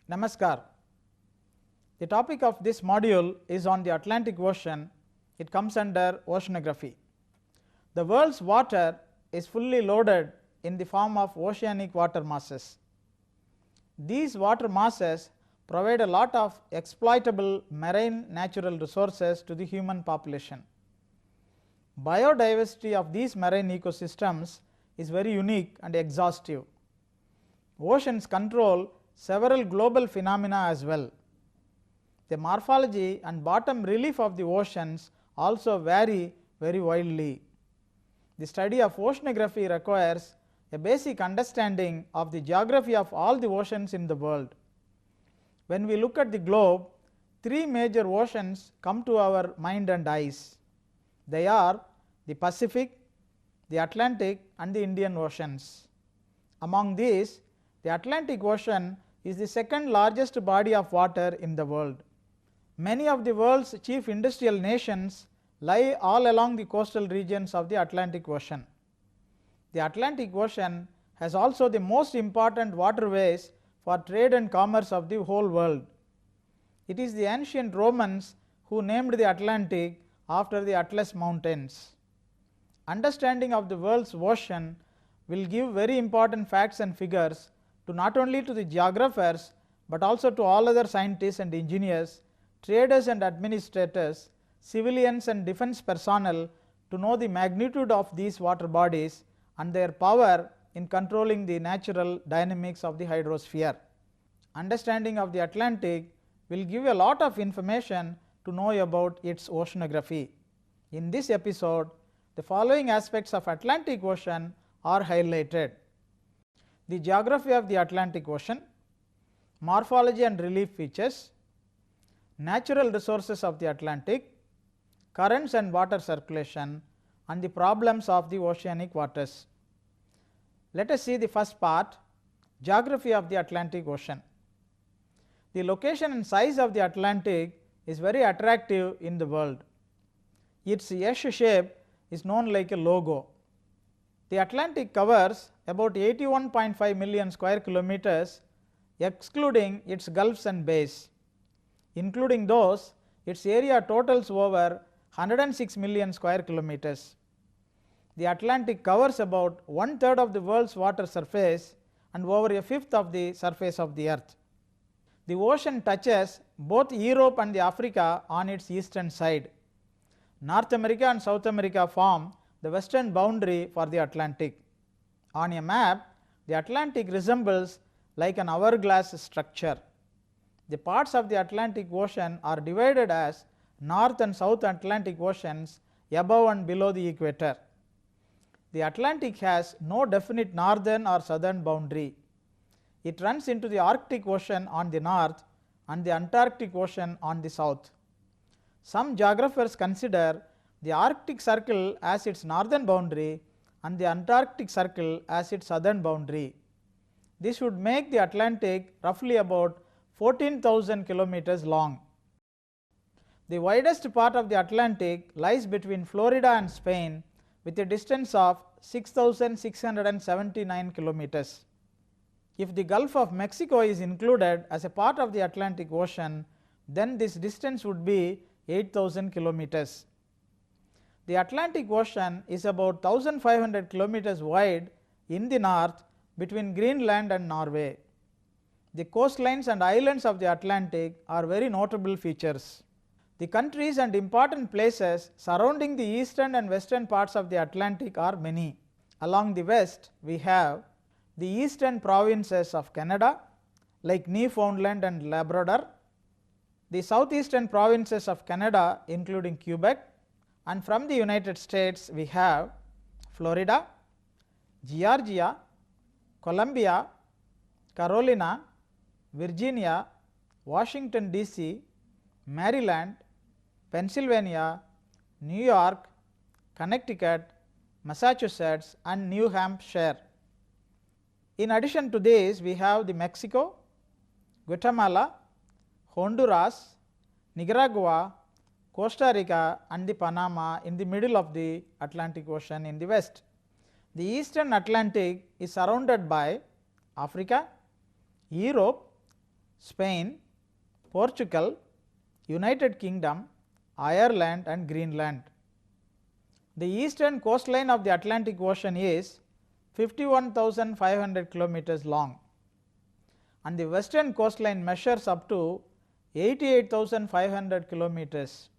Namaskar. The topic of this module is on the Atlantic Ocean. It comes under oceanography. The world's water is fully loaded in the form of oceanic water masses. These water masses provide a lot of exploitable marine natural resources to the human population. Biodiversity of these marine ecosystems is very unique and exhaustive. Oceans control several global phenomena as well. The morphology and bottom relief of the oceans also vary very widely. The study of oceanography requires a basic understanding of the geography of all the oceans in the world. When we look at the globe, three major oceans come to our mind and eyes. They are the Pacific, the Atlantic and the Indian Oceans. Among these, the Atlantic Ocean is the second largest body of water in the world. Many of the world's chief industrial nations lie all along the coastal regions of the Atlantic Ocean. The Atlantic Ocean has also the most important waterways for trade and commerce of the whole world. It is the ancient Romans who named the Atlantic after the Atlas Mountains. Understanding of the world's ocean will give very important facts and figures to not only to the geographers, but also to all other scientists and engineers, traders and administrators, civilians and defense personnel to know the magnitude of these water bodies and their power in controlling the natural dynamics of the hydrosphere. Understanding of the Atlantic will give a lot of information to know about its oceanography. In this episode, the following aspects of Atlantic Ocean are highlighted: the geography of the Atlantic Ocean, morphology and relief features, natural resources of the Atlantic, currents and water circulation, and the problems of the oceanic waters. Let us see the first part, geography of the Atlantic Ocean. The location and size of the Atlantic is very attractive in the world. Its S shape is known like a logo. The Atlantic covers about 81.5 million square kilometers, excluding its gulfs and bays. Including those, its area totals over 106 million square kilometers. The Atlantic covers about one-third of the world's water surface and over a fifth of the surface of the earth. The ocean touches both Europe and Africa on its eastern side. North America and South America form the western boundary for the Atlantic. On a map, the Atlantic resembles like an hourglass structure. The parts of the Atlantic Ocean are divided as North and South Atlantic Oceans above and below the equator. The Atlantic has no definite northern or southern boundary. It runs into the Arctic Ocean on the north and the Antarctic Ocean on the south. Some geographers consider the Arctic Circle as its northern boundary and the Antarctic Circle as its southern boundary. This would make the Atlantic roughly about 14,000 kilometers long. The widest part of the Atlantic lies between Florida and Spain with a distance of 6,679 kilometers. If the Gulf of Mexico is included as a part of the Atlantic Ocean, then this distance would be 8,000 kilometers. The Atlantic Ocean is about 1,500 kilometers wide in the north between Greenland and Norway. The coastlines and islands of the Atlantic are very notable features. The countries and important places surrounding the eastern and western parts of the Atlantic are many. Along the west, we have the eastern provinces of Canada like Newfoundland and Labrador, the southeastern provinces of Canada including Quebec, and from the United States we have Florida, Georgia, Columbia, Carolina, Virginia, Washington DC, Maryland, Pennsylvania, New York, Connecticut, Massachusetts and New Hampshire. In addition to this, we have the Mexico, Guatemala, Honduras, Nicaragua, Costa Rica and the Panama in the middle of the Atlantic Ocean in the west. The eastern Atlantic is surrounded by Africa, Europe, Spain, Portugal, United Kingdom, Ireland and Greenland. The eastern coastline of the Atlantic Ocean is 51,500 kilometers long, and the western coastline measures up to 88,500 kilometers.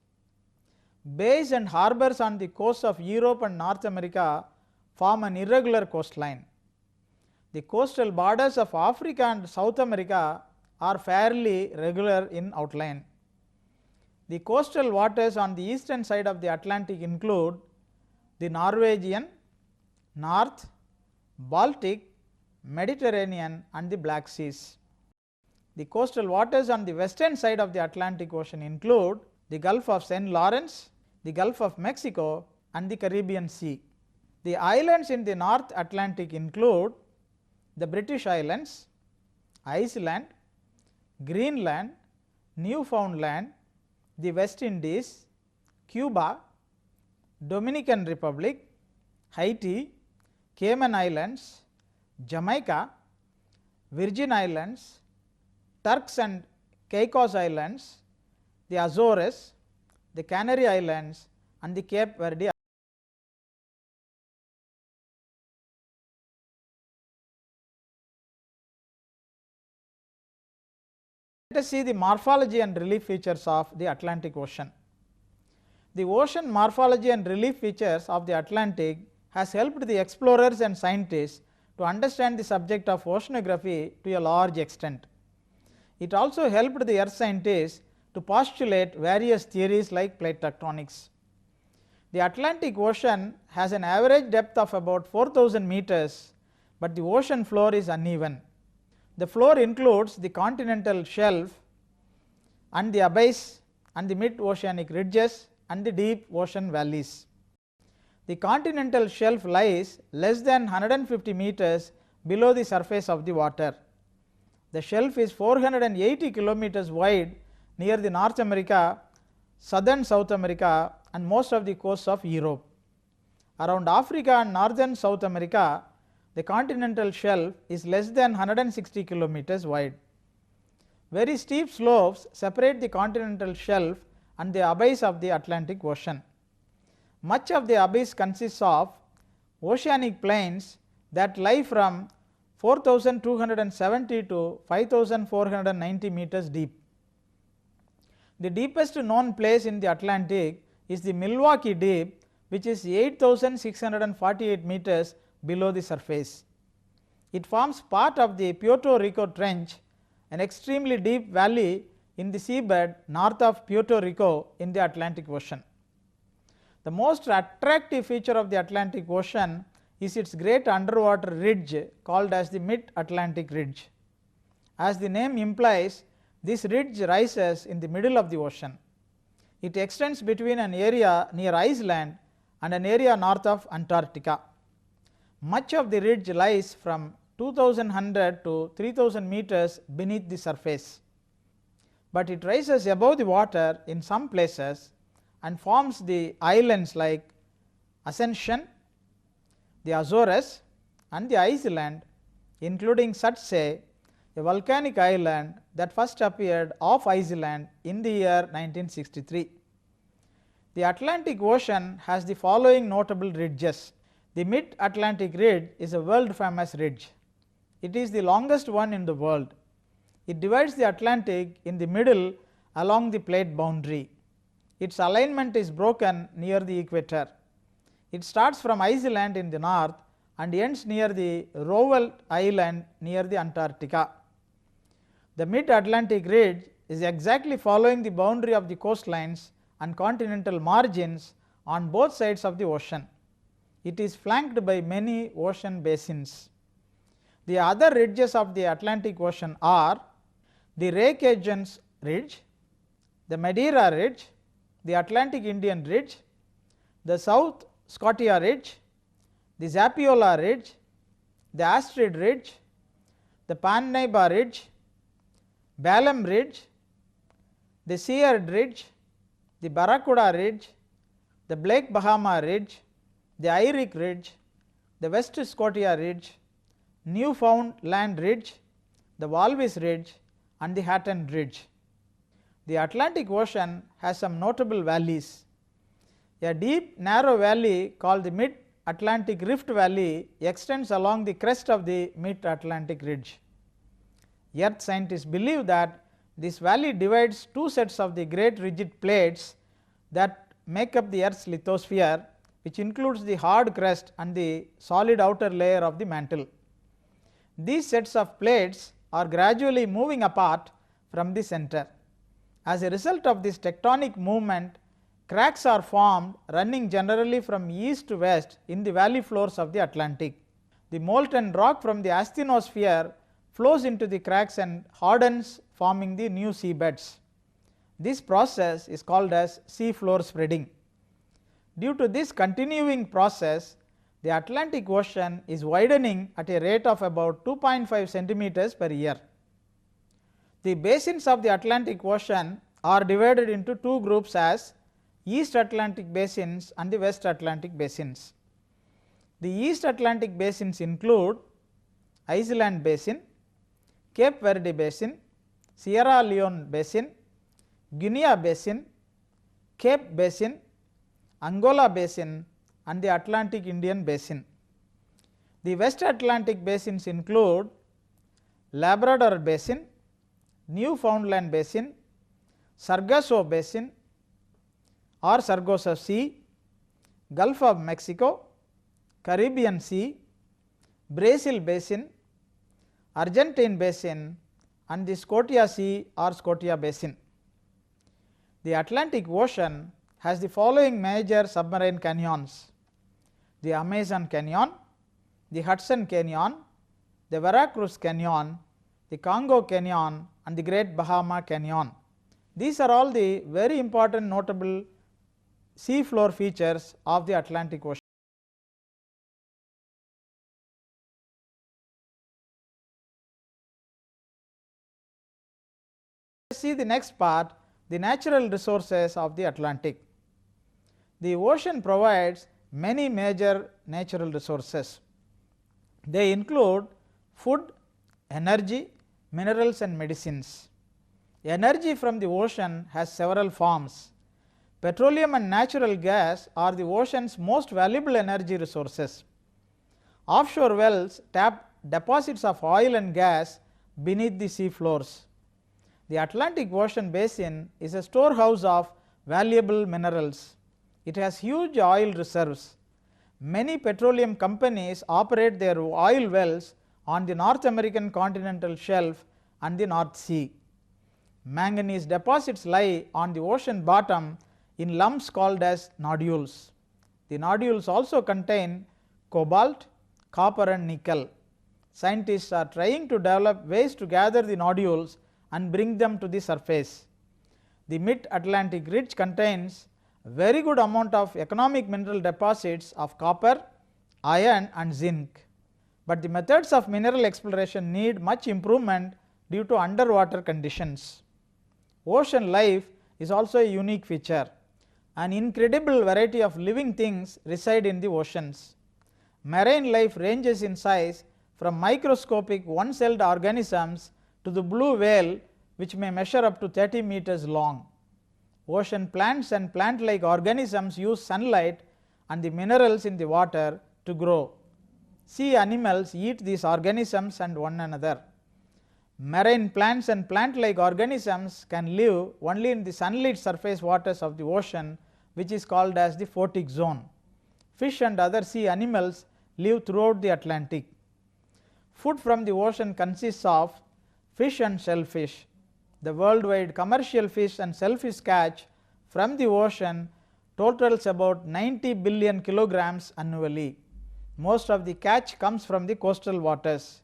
Bays and harbors on the coasts of Europe and North America form an irregular coastline. The coastal borders of Africa and South America are fairly regular in outline. The coastal waters on the eastern side of the Atlantic include the Norwegian, North, Baltic, Mediterranean and the Black Seas. The coastal waters on the western side of the Atlantic Ocean include the Gulf of St. Lawrence, the Gulf of Mexico and the Caribbean Sea. The islands in the North Atlantic include the British Islands, Iceland, Greenland, Newfoundland, the West Indies, Cuba, Dominican Republic, Haiti, Cayman Islands, Jamaica, Virgin Islands, Turks and Caicos Islands, the Azores, the Canary Islands and the Cape Verde. Let us see the morphology and relief features of the Atlantic Ocean. The ocean morphology and relief features of the Atlantic has helped the explorers and scientists to understand the subject of oceanography to a large extent. It also helped the earth scientists to postulate various theories like plate tectonics. The Atlantic Ocean has an average depth of about 4,000 meters, but the ocean floor is uneven. The floor includes the continental shelf and the abyss and the mid-oceanic ridges and the deep ocean valleys. The continental shelf lies less than 150 meters below the surface of the water. The shelf is 480 kilometers wide near the North America, southern South America and most of the coasts of Europe. Around Africa and northern South America, the continental shelf is less than 160 kilometers wide. Very steep slopes separate the continental shelf and the abyss of the Atlantic Ocean. Much of the abyss consists of oceanic plains that lie from 4,270 to 5,490 meters deep. The deepest known place in the Atlantic is the Milwaukee Deep, which is 8,648 meters below the surface. It forms part of the Puerto Rico Trench, an extremely deep valley in the seabed north of Puerto Rico in the Atlantic Ocean. The most attractive feature of the Atlantic Ocean is its great underwater ridge called as the Mid-Atlantic Ridge. As the name implies, this ridge rises in the middle of the ocean. It extends between an area near Iceland and an area north of Antarctica. Much of the ridge lies from 2,100 to 3,000 meters beneath the surface, but it rises above the water in some places and forms the islands like Ascension, the Azores and the Iceland, including Surtsey, a volcanic island that first appeared off Iceland in the year 1963. The Atlantic Ocean has the following notable ridges. The Mid-Atlantic Ridge is a world famous ridge. It is the longest one in the world. It divides the Atlantic in the middle along the plate boundary. Its alignment is broken near the equator. It starts from Iceland in the north and ends near the Roosevelt Island near the Antarctica. The Mid-Atlantic Ridge is exactly following the boundary of the coastlines and continental margins on both sides of the ocean. It is flanked by many ocean basins. The other ridges of the Atlantic Ocean are the Ray Cajuns Ridge, the Madeira Ridge, the Atlantic Indian Ridge, the South Scotia Ridge, the Zapiola Ridge, the Astrid Ridge, the Parnaíba Ridge, Balaam Ridge, the Seward Ridge, the Barracuda Ridge, the Blake Bahama Ridge, the Eyrick Ridge, the West Scotia Ridge, Newfoundland Ridge, the Walvis Ridge and the Hatton Ridge. The Atlantic Ocean has some notable valleys. A deep narrow valley called the Mid-Atlantic Rift Valley extends along the crest of the Mid-Atlantic Ridge. Earth scientists believe that this valley divides two sets of the great rigid plates that make up the Earth's lithosphere, which includes the hard crust and the solid outer layer of the mantle. These sets of plates are gradually moving apart from the center. As a result of this tectonic movement, cracks are formed running generally from east to west in the valley floors of the Atlantic. The molten rock from the asthenosphere flows into the cracks and hardens, forming the new seabeds. This process is called as sea floor spreading. Due to this continuing process, the Atlantic Ocean is widening at a rate of about 2.5 centimeters per year. The basins of the Atlantic Ocean are divided into two groups as East Atlantic basins and the West Atlantic basins. The East Atlantic basins include Iceland Basin, Cape Verde Basin, Sierra Leone Basin, Guinea Basin, Cape Basin, Angola Basin and the Atlantic Indian Basin. The West Atlantic basins include Labrador Basin, Newfoundland Basin, Sargasso Basin or Sargasso Sea, Gulf of Mexico, Caribbean Sea, Brazil Basin, Argentine Basin and the Scotia Sea or Scotia Basin. The Atlantic Ocean has the following major submarine canyons: the Amazon Canyon, the Hudson Canyon, the Veracruz Canyon, the Congo Canyon and the Great Bahama Canyon. These are all the very important notable sea floor features of the Atlantic Ocean. Let us see the next part, the natural resources of the Atlantic. The ocean provides many major natural resources. They include food, energy, minerals and medicines. Energy from the ocean has several forms. Petroleum and natural gas are the ocean's most valuable energy resources. Offshore wells tap deposits of oil and gas beneath the sea floors. The Atlantic Ocean basin is a storehouse of valuable minerals. It has huge oil reserves. Many petroleum companies operate their oil wells on the North American continental shelf and the North Sea. Manganese deposits lie on the ocean bottom in lumps called as nodules. The nodules also contain cobalt, copper and nickel. Scientists are trying to develop ways to gather the nodules and bring them to the surface. The Mid-Atlantic Ridge contains a very good amount of economic mineral deposits of copper, iron and zinc, but the methods of mineral exploration need much improvement due to underwater conditions. Ocean life is also a unique feature. An incredible variety of living things reside in the oceans. Marine life ranges in size from microscopic one-celled organisms to the blue whale, which may measure up to 30 meters long. Ocean plants and plant-like organisms use sunlight and the minerals in the water to grow. Sea animals eat these organisms and one another. Marine plants and plant-like organisms can live only in the sunlit surface waters of the ocean, which is called as the photic zone. Fish and other sea animals live throughout the Atlantic. Food from the ocean consists of fish and shellfish. The worldwide commercial fish and shellfish catch from the ocean totals about 90 billion kilograms annually. Most of the catch comes from the coastal waters.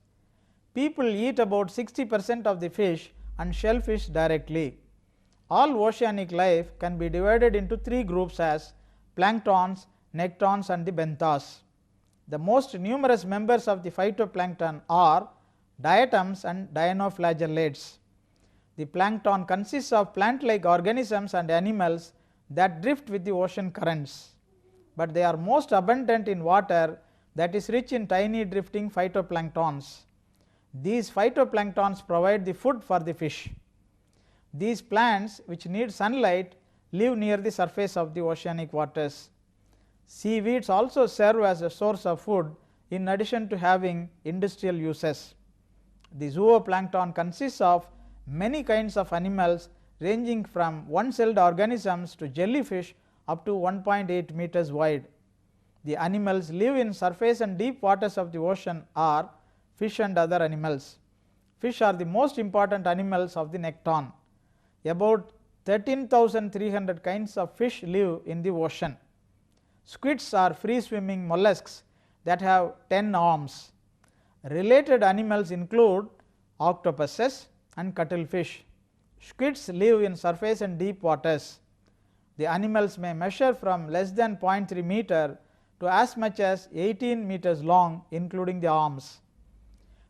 People eat about 60% of the fish and shellfish directly. All oceanic life can be divided into three groups as planktons, nectons and the benthos. The most numerous members of the phytoplankton are diatoms and dinoflagellates. The plankton consists of plant-like organisms and animals that drift with the ocean currents, but they are most abundant in water that is rich in tiny drifting phytoplanktons. These phytoplanktons provide the food for the fish. These plants, which need sunlight, live near the surface of the oceanic waters. Seaweeds also serve as a source of food in addition to having industrial uses. The zooplankton consists of many kinds of animals ranging from one-celled organisms to jellyfish up to 1.8 meters wide. The animals live in surface and deep waters of the ocean are fish and other animals. Fish are the most important animals of the nekton. About 13,300 kinds of fish live in the ocean. Squids are free swimming mollusks that have 10 arms. Related animals include octopuses and cuttlefish. Squids live in surface and deep waters. The animals may measure from less than 0.3 meter to as much as 18 meters long, including the arms.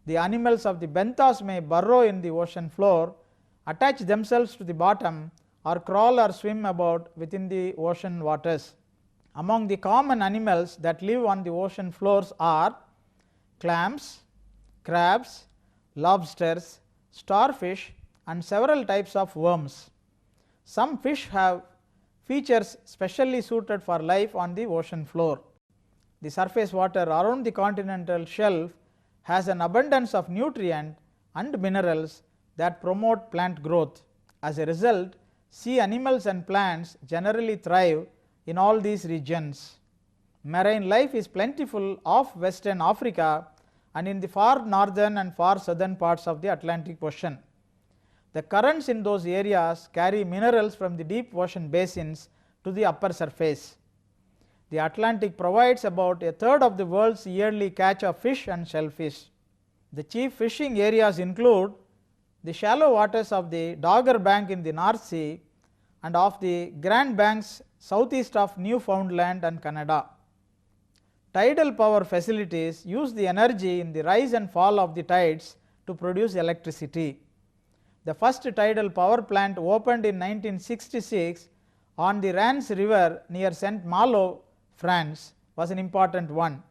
The animals of the benthos may burrow in the ocean floor, attach themselves to the bottom, or crawl or swim about within the ocean waters. Among the common animals that live on the ocean floors are clams, crabs, lobsters, starfish, and several types of worms. Some fish have features specially suited for life on the ocean floor. The surface water around the continental shelf has an abundance of nutrient and minerals that promote plant growth. As a result, sea animals and plants generally thrive in all these regions. Marine life is plentiful off Western Africa and in the far northern and far southern parts of the Atlantic Ocean. The currents in those areas carry minerals from the deep ocean basins to the upper surface. The Atlantic provides about a third of the world's yearly catch of fish and shellfish. The chief fishing areas include the shallow waters of the Dogger Bank in the North Sea and of the Grand Banks southeast of Newfoundland and Canada. Tidal power facilities use the energy in the rise and fall of the tides to produce electricity. The first tidal power plant opened in 1966 on the Rance River near Saint Malo, France, was an important one.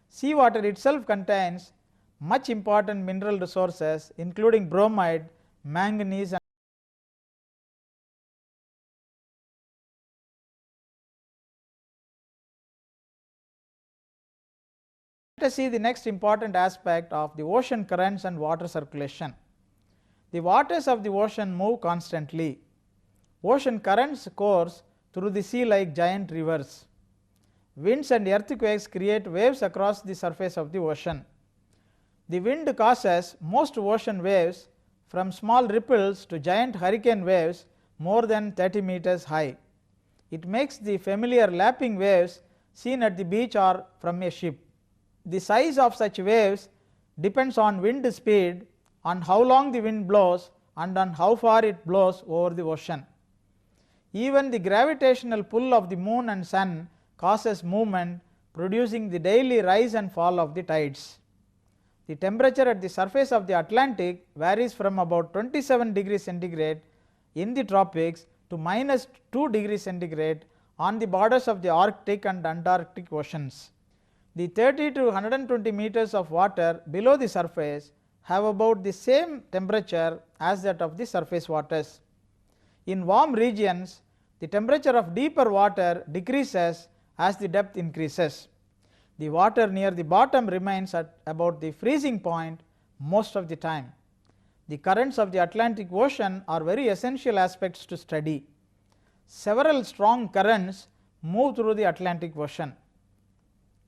Seawater itself contains much important mineral resources including bromide, manganese, and let us see the next important aspect of the ocean currents and water circulation. The waters of the ocean move constantly. Ocean currents course through the sea like giant rivers. Winds and earthquakes create waves across the surface of the ocean. The wind causes most ocean waves from small ripples to giant hurricane waves more than 30 meters high. It makes the familiar lapping waves seen at the beach or from a ship. The size of such waves depends on wind speed, on how long the wind blows, and on how far it blows over the ocean. Even the gravitational pull of the moon and sun causes movement, producing the daily rise and fall of the tides. The temperature at the surface of the Atlantic varies from about 27 degrees centigrade in the tropics to -2 degrees centigrade on the borders of the Arctic and Antarctic oceans. The 30 to 120 meters of water below the surface have about the same temperature as that of the surface waters. In warm regions, the temperature of deeper water decreases as the depth increases. The water near the bottom remains at about the freezing point most of the time. The currents of the Atlantic Ocean are very essential aspects to study. Several strong currents move through the Atlantic Ocean.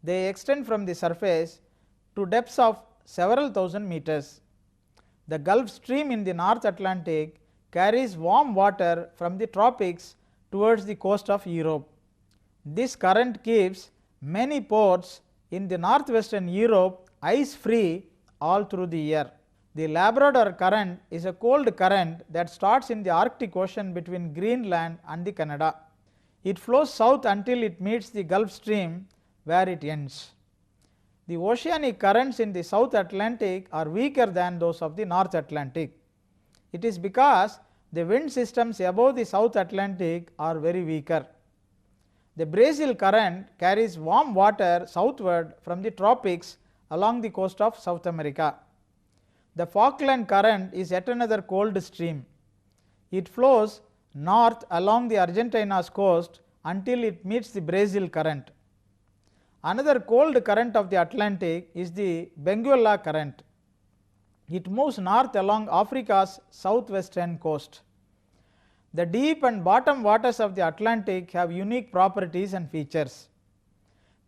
They extend from the surface to depths of several thousand meters. The Gulf Stream in the North Atlantic carries warm water from the tropics towards the coast of Europe. This current keeps many ports in the northwestern Europe ice free all through the year. The Labrador current is a cold current that starts in the Arctic Ocean between Greenland and the Canada. It flows south until it meets the Gulf Stream, where it ends. The oceanic currents in the South Atlantic are weaker than those of the North Atlantic. It is because the wind systems above the South Atlantic are very weaker. The Brazil current carries warm water southward from the tropics along the coast of South America. The Falkland Current is yet another cold stream. It flows north along the Argentina's coast until it meets the Brazil Current. Another cold current of the Atlantic is the Benguela Current. It moves north along Africa's southwestern coast. The deep and bottom waters of the Atlantic have unique properties and features.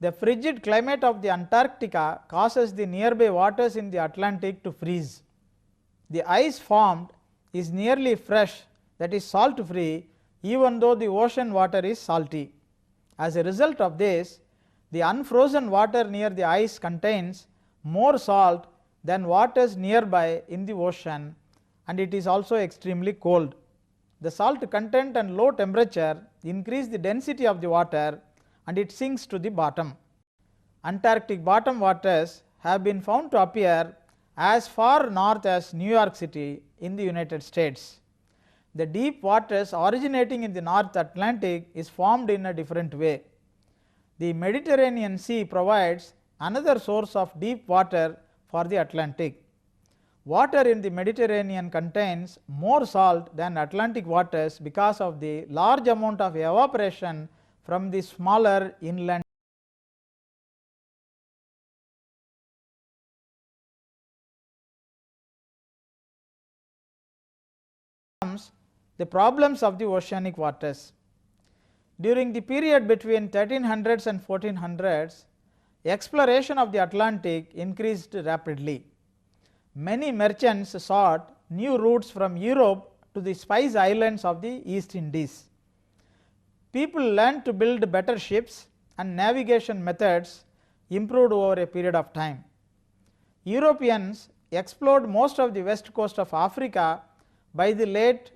The frigid climate of the Antarctica causes the nearby waters in the Atlantic to freeze. The ice formed is nearly fresh, that is salt free, even though the ocean water is salty. As a result of this, the unfrozen water near the ice contains more salt than waters nearby in the ocean, and it is also extremely cold. The salt content and low temperature increase the density of the water and it sinks to the bottom. Antarctic bottom waters have been found to appear as far north as New York City in the United States. The deep waters originating in the North Atlantic is formed in a different way. The Mediterranean Sea provides another source of deep water for the Atlantic. Water in the Mediterranean contains more salt than Atlantic waters because of the large amount of evaporation from the smaller inland. The problems of the oceanic waters. During the period between 1300s and 1400s, exploration of the Atlantic increased rapidly. Many merchants sought new routes from Europe to the Spice Islands of the East Indies. People learned to build better ships and navigation methods improved over a period of time. Europeans explored most of the west coast of Africa by the late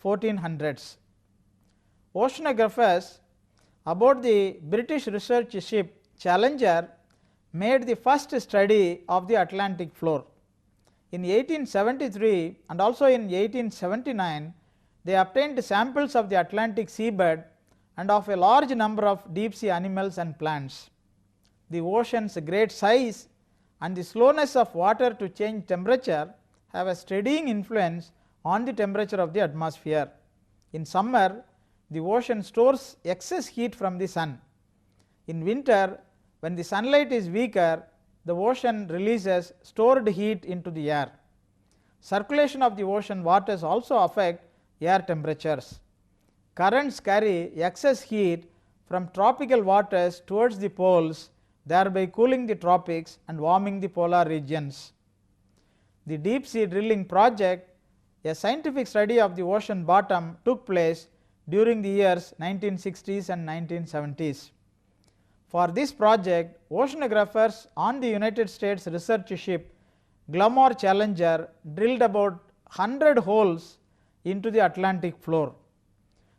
1400s. Oceanographers aboard the British research ship Challenger made the first study of the Atlantic floor. In 1873 and also in 1879, they obtained samples of the Atlantic seabed and of a large number of deep sea animals and plants. The ocean's great size and the slowness of water to change temperature have a steadying influence on the temperature of the atmosphere. In summer, the ocean stores excess heat from the sun. In winter, when the sunlight is weaker, the ocean releases stored heat into the air. Circulation of the ocean waters also affect air temperatures. Currents carry excess heat from tropical waters towards the poles, thereby cooling the tropics and warming the polar regions. The deep sea drilling project, a scientific study of the ocean bottom, took place during the years 1960s and 1970s. For this project, oceanographers on the United States research ship Glamour Challenger drilled about 100 holes into the Atlantic floor.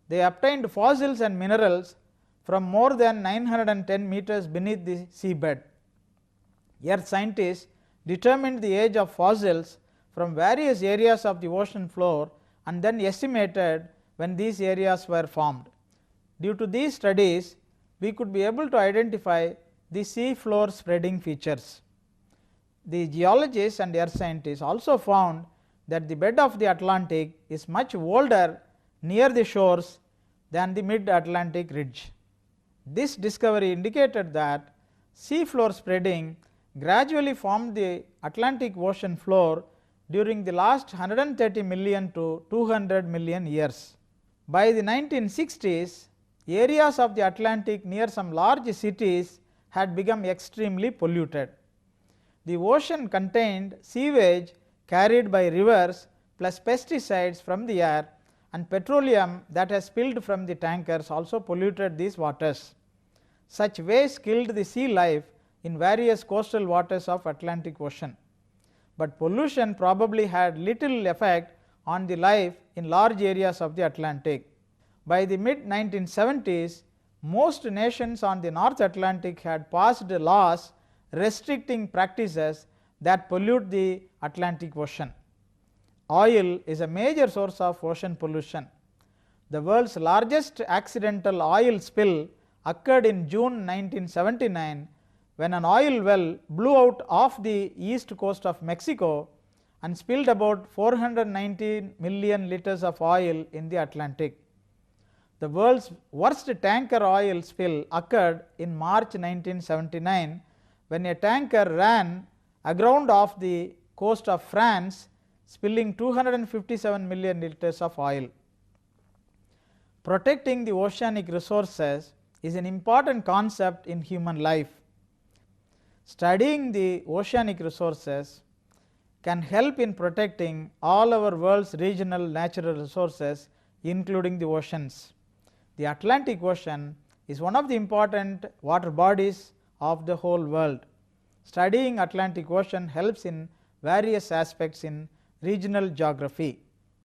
They obtained fossils and minerals from more than 910 meters beneath the seabed. Earth scientists determined the age of fossils from various areas of the ocean floor and then estimated when these areas were formed. Due to these studies, we could be able to identify the sea floor spreading features. The geologists and earth scientists also found that the bed of the Atlantic is much older near the shores than the mid-Atlantic ridge. This discovery indicated that sea floor spreading gradually formed the Atlantic Ocean floor during the last 130 million to 200 million years. By the 1960s, areas of the Atlantic near some large cities had become extremely polluted. The ocean contained sewage carried by rivers plus pesticides from the air, and petroleum that has spilled from the tankers also polluted these waters. Such waste killed the sea life in various coastal waters of Atlantic Ocean. But pollution probably had little effect on the life in large areas of the Atlantic. By the mid 1970s, most nations on the North Atlantic had passed laws restricting practices that pollute the Atlantic Ocean. Oil is a major source of ocean pollution. The world's largest accidental oil spill occurred in June 1979 when an oil well blew out off the east coast of Mexico and spilled about 419 million liters of oil in the Atlantic. The world's worst tanker oil spill occurred in March 1979 when a tanker ran aground off the coast of France, spilling 257 million liters of oil. Protecting the oceanic resources is an important concept in human life. Studying the oceanic resources can help in protecting all our world's regional natural resources, including the oceans. The Atlantic Ocean is one of the important water bodies of the whole world. Studying Atlantic Ocean helps in various aspects in regional geography.